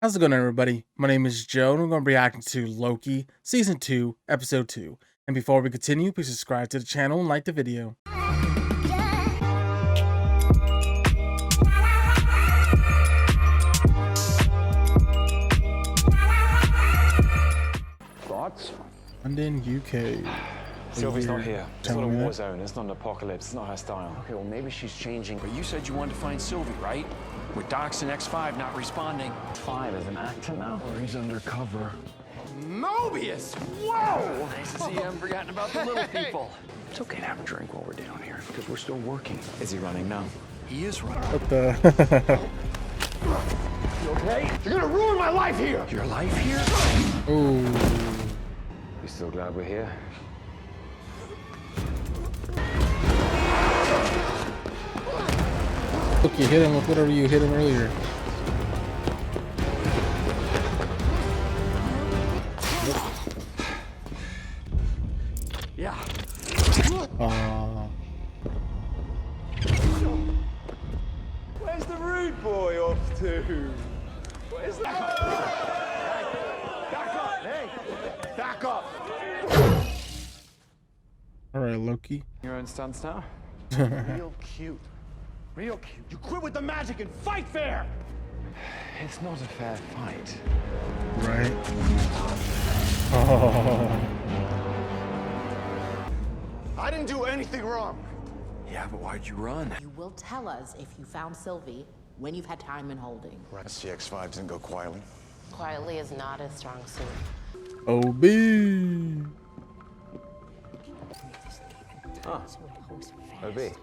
How's it going, everybody? My name is Joe, and I'm going to be reacting to Loki Season 2, Episode 2. And before we continue, please subscribe to the channel and like the video. Thoughts? London, UK. Sylvie's not here. It's not a war that? zone. It's not an apocalypse. It's not her style. Okay, well, maybe she's changing. But you said you wanted to find Sylvie, right? With Docs and X5 not responding. X5 is an actor now? Or he's undercover? Mobius! Whoa! Nice to see you haven't forgotten about the little people. It's okay to have a drink while we're down here, because we're still working. Is he running now? He is running. What the? You okay? You're gonna ruin my life here! Your life here? Ooh. You still glad we're here? Look, you hit him with whatever you hit him earlier. Yeah. Where's the rude boy off to? Where's the... Back up! Hey! Back up! Alright, Loki. Your own stunts now? Real cute. Real cute. You quit with the magic and fight fair! It's not a fair fight. Right. Oh. I didn't do anything wrong. Yeah, but why'd you run? You will tell us if you found Sylvie when you've had time in holding. Right. CX5 didn't go quietly. Quietly is not a strong suit. OB. OB.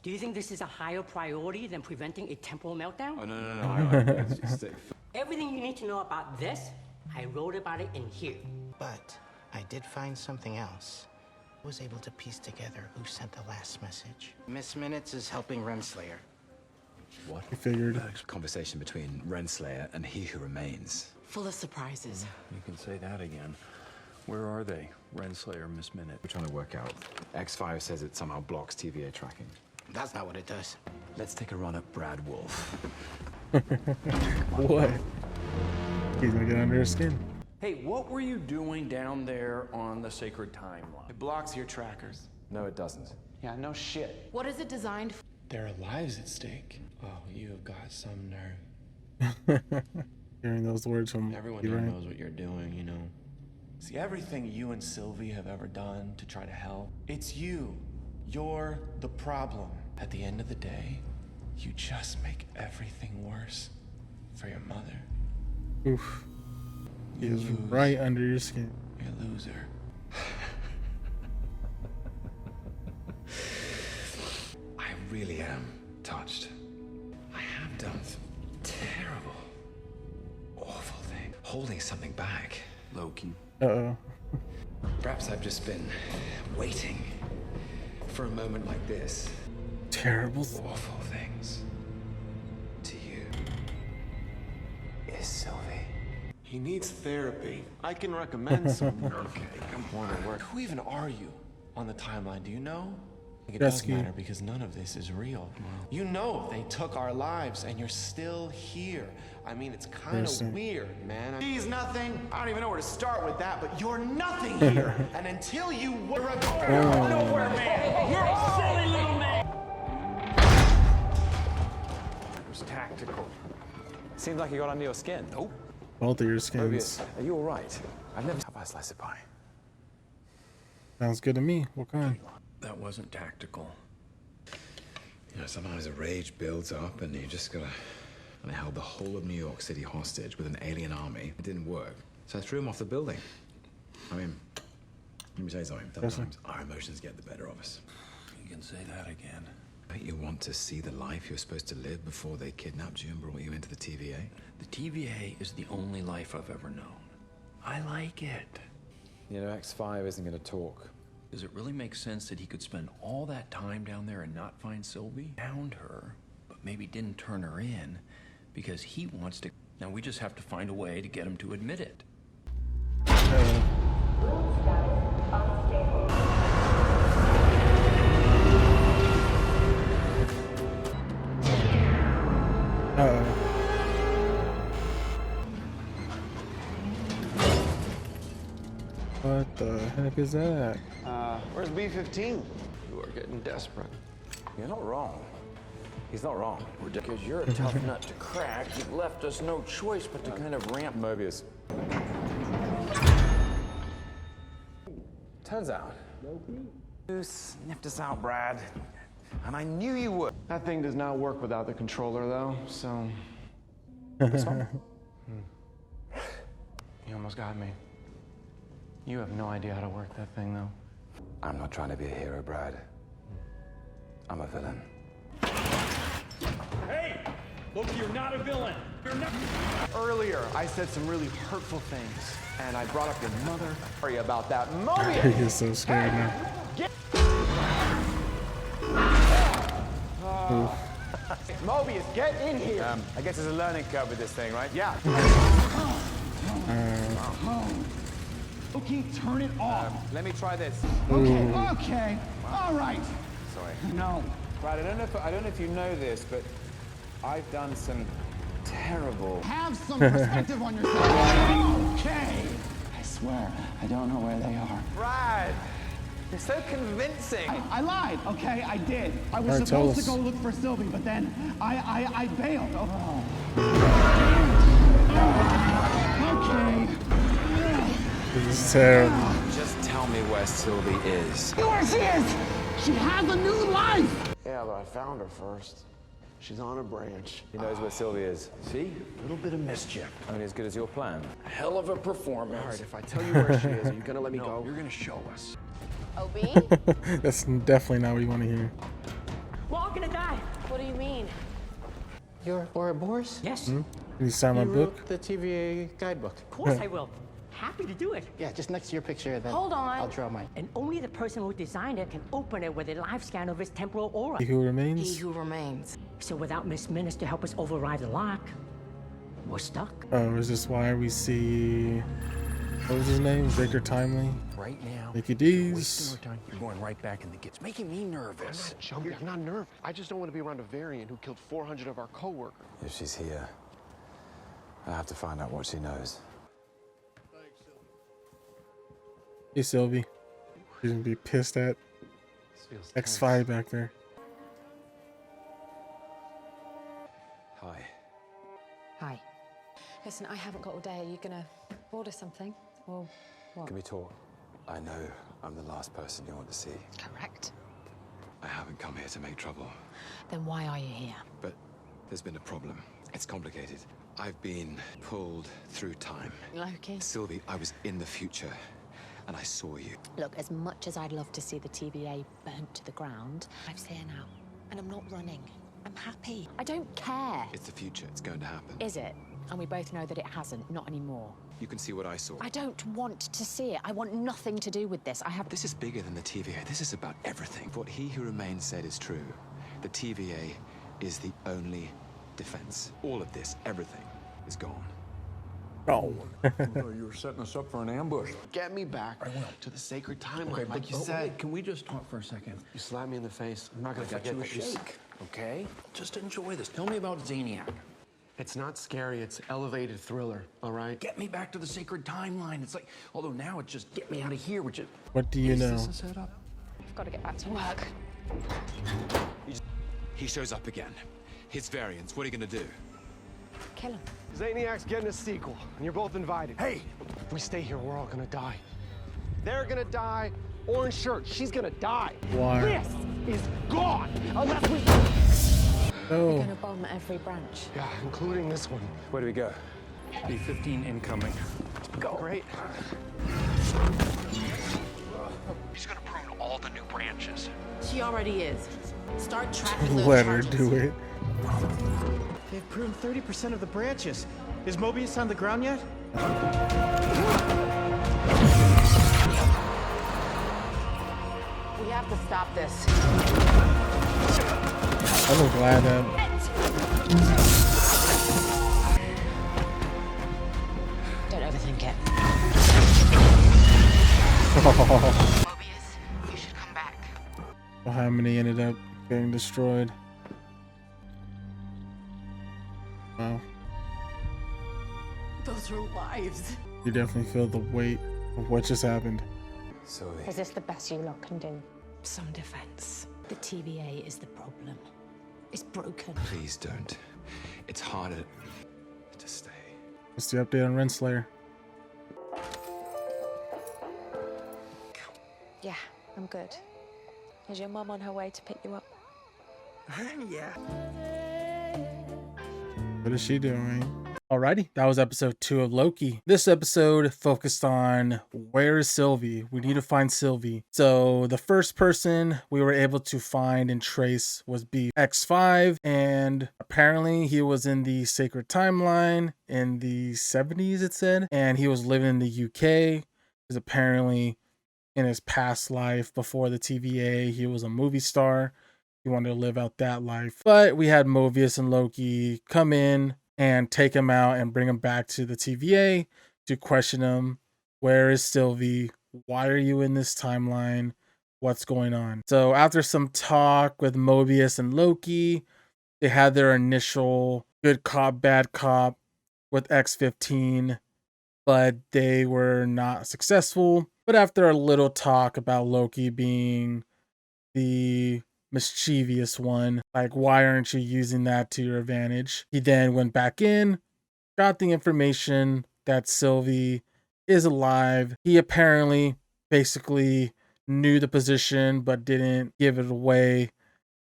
Do you think this is a higher priority than preventing a temporal meltdown? Oh, no. Everything you need to know about this, I wrote about it in here. But I did find something else. I was able to piece together who sent the last message. Miss Minutes is helping Renslayer. What? I figured. Conversation between Renslayer and He Who Remains. Full of surprises. You can say that again. Where are they? Renslayer, Miss Minute. We're trying to work out. X5 says it somehow blocks TVA tracking. That's not what it does. Let's take a run at Brad Wolf. What? He's gonna get under his skin. Hey, what were you doing down there on the sacred timeline? It blocks your trackers. No, it doesn't. Yeah, no shit. What is it designed for? There are lives at stake. Oh, you have got some nerve. Hearing those words from Everyone you, here right? knows what you're doing, you know. See, everything you and Sylvie have ever done to try to help, it's you. You're the problem. At the end of the day, you just make everything worse for your mother. Oof. He is lose. right under your skin. You're a loser. I really am touched. I have done some terrible, awful thing. Holding something back. Loki. Uh-oh. Perhaps I've just been waiting for a moment like this. Terrible. Awful things. To you. Is Sylvie. He needs therapy. I can recommend some. Okay, come on. Who even are you on the timeline? Do you know? It doesn't matter because none of this is real. You know they took our lives and you're still here. I mean, it's kind of weird, man. He's nothing. I don't even know where to start with that, but you're nothing here. And until you were nowhere, man. You're a silly little man. It was tactical. Seemed like he got under your skin. Nope. Both of your skins. Mobius, are you all right? I've never had a slice of pie. Sounds good to me. What kind? That wasn't tactical. You know, sometimes a rage builds up and you just gotta... And I held the whole of New York City hostage with an alien army. It didn't work. So I threw him off the building. I mean, let me tell you something. Sometimes our emotions get the better of us. You can say that again. Don't you want to see the life you're supposed to live before they kidnapped you and brought you into the TVA? The TVA is the only life I've ever known. I like it. You know, X5 isn't going to talk. Does it really make sense that he could spend all that time down there and not find Sylvie? Found her, but maybe didn't turn her in because he wants to. Now we just have to find a way to get him to admit it. What the heck is that? Where's B-15? You are getting desperate. You're not wrong. He's not wrong. Because you're a tough nut to crack, you've left us no choice but to kind of ramp. Mobius. Turns out, you sniffed us out, Brad. And I knew you would. That thing does not work without the controller, though, so... This one? You almost got me. You have no idea how to work that thing, though. I'm not trying to be a hero, Brad. I'm a villain. Hey! Loki, you're not a villain. You're not. Earlier, I said some really hurtful things, and I brought up your mother. Sorry about that. Mobius! He's so scared now. Mobius, get in here! I guess there's a learning curve with this thing, right? Yeah. Okay, turn it off. Let me try this. Okay, all right. Sorry. No. Brad, I don't know if you know this, but I've done some terrible... Have some perspective on yourself. Okay. I swear, I don't know where they are. Brad! You're so convincing. I lied, okay? I did. I was supposed to go look for Sylvie, but then I bailed. Oh. Okay. This is terrible. Just tell me where Sylvie is. Where she is! She has a new life! Yeah, but I found her first. She's on a branch. He knows where Sylvie is. See? A little bit of mischief. Only as good as your plan. Hell of a performance. All right, if I tell you where she is, are you gonna let me go? You're gonna show us. OB? That's definitely not what you want to hear. We're all gonna die. What do you mean? You're Ouroboros? Yes, Can you sign my You book? wrote the TVA guidebook. of course I will. Happy to do it. Yeah, just next to your picture, then Hold on. I'll draw mine. And only the person who designed it can open it with a live scan of his temporal aura. He who He remains? who remains. So without Miss Minutes to help us override the lock, we're stuck. Oh, is this why we see... What was his name? Baker Timely? Right now, Mickey wasting D's. our time. You're going right back in the It's making me nervous. Jumpy, I'm not nervous. I just don't want to be around a variant who killed 400 of our co-workers. If she's here, I have to find out what she knows. Hey, Sylvie. You're gonna be pissed at X5 back there. Hi. Hi. Listen, I haven't got all day. Are you gonna order something? Or what? Can we talk? I know I'm the last person you want to see. Correct. I haven't come here to make trouble. Then why are you here? But there's been a problem. It's complicated. I've been pulled through time. Loki? Sylvie, I was in the future, and I saw you. Look, as much as I'd love to see the TVA burnt to the ground, I'm here now. And I'm not running. I'm happy. I don't care. It's the future. It's going to happen. Is it? And we both know that it hasn't. Not anymore. You can see what I saw. I don't want to see it. I want nothing to do with this. This is bigger than the TVA. This is about everything. What He Who Remains said is true. The TVA is the only defense. All of this, everything, is gone. Oh. You were setting us up for an ambush. Get me back to the sacred timeline, like you said. Wait, can we just talk for a second? You slapped me in the face. I'm not gonna Got forget you a that you shake, okay? Just enjoy this. Tell me about Zaniac. It's not scary, it's elevated thriller, all right? Get me back to the sacred timeline. It's like, although now it's just get me out of here, which is... What do you know? Is this a setup? I've got to get back to work. He shows up again. His variants. What are you gonna do? Kill him. Zaniac's getting a sequel, and you're both invited. Hey, if we stay here, we're all gonna die. They're gonna die. Orange shirt, she's gonna die. Why? This is gone, unless we... We're Oh. going to bomb every branch. Yeah, including this one. Where do we go? B-15 incoming. Go. Great. He's gonna prune all the new branches. She already is. Start tracking those Let her charges. do it. They've pruned 30% of the branches. Is Mobius on the ground yet? We have to stop this. I'm glad that. Don't overthink it. Mobius, you should come back. Well, how many ended up getting destroyed? Wow. Those are lives. You definitely feel the weight of what just happened. Sylvie. Is this the best you lot can do? Some defense. The TVA is the problem. It's broken. Please don't. It's harder to stay. What's the update on Renslayer? Yeah, I'm good. Is your mum on her way to pick you up? Yeah. What is she doing? Alrighty, that was episode 2 of Loki. This episode focused on where is Sylvie? We need to find Sylvie. So the first person we were able to find and trace was BX5, and apparently he was in the sacred timeline in the 70s, it said, and he was living in the UK because apparently in his past life before the TVA, he was a movie star. He wanted to live out that life. But we had Mobius and Loki come in and take him out and bring him back to the TVA to question him. Where is Sylvie? Why are you in this timeline? What's going on? So after some talk with Mobius and Loki, they had their initial good cop, bad cop with X-15, but they were not successful. But after a little talk about Loki being the mischievous one, like, why aren't you using that to your advantage? He then went back in, got the information that Sylvie is alive. He apparently basically knew the position but didn't give it away,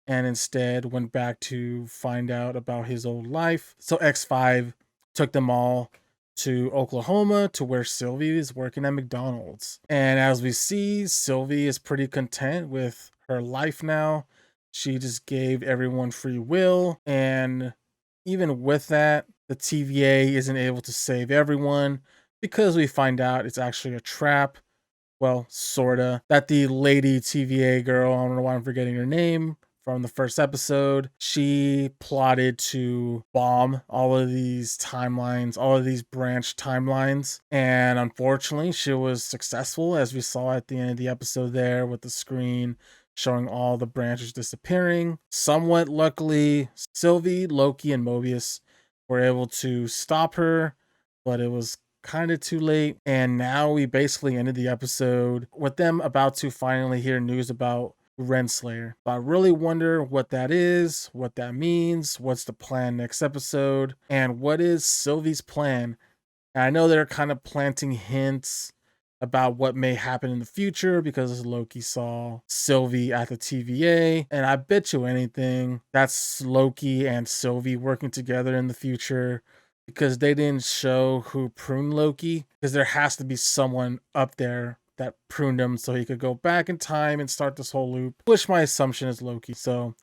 and instead went back to find out about his old life. So X5 took them all to Oklahoma, to where Sylvie is working at McDonald's. And as we see, Sylvie is pretty content with her life now. She just gave everyone free will, and even with that, the TVA isn't able to save everyone because we find out it's actually a trap. Well, sorta. That the lady TVA girl, I don't know why I'm forgetting her name, from the first episode, she plotted to bomb all of these timelines, all of these branch timelines. And unfortunately, she was successful, as we saw at the end of the episode there with the screen showing all the branches disappearing. Somewhat luckily, Sylvie, Loki, and Mobius were able to stop her, but it was kind of too late. And now we basically ended the episode with them about to finally hear news about Renslayer. But I really wonder what that is, what that means, what's the plan next episode, and what is Sylvie's plan. And I know they're kind of planting hints about what may happen in the future because Loki saw Sylvie at the TVA, and I bet you anything that's Loki and Sylvie working together in the future, because they didn't show who pruned Loki, because there has to be someone up there that pruned him so he could go back in time and start this whole loop, which my assumption is Loki. So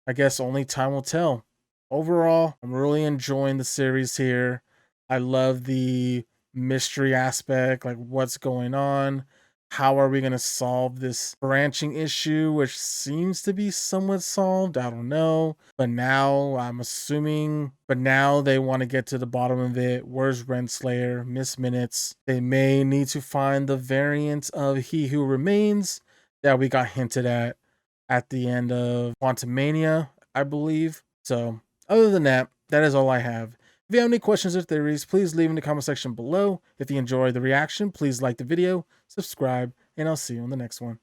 I guess only time will tell. Overall, I'm really enjoying the series here. I love the mystery aspect, like what's going on, how are we going to solve this branching issue, which seems to be somewhat solved, I don't know, but now I'm assuming, but now they want to get to the bottom of it. Where's Renslayer? Miss Minutes. They may need to find the variant of He Who Remains that we got hinted at the end of Quantumania, I believe. So other than that, that is all I have. If you have any questions or theories, please leave in the comment section below. If you enjoyed the reaction, please like the video, subscribe, and I'll see you on the next one.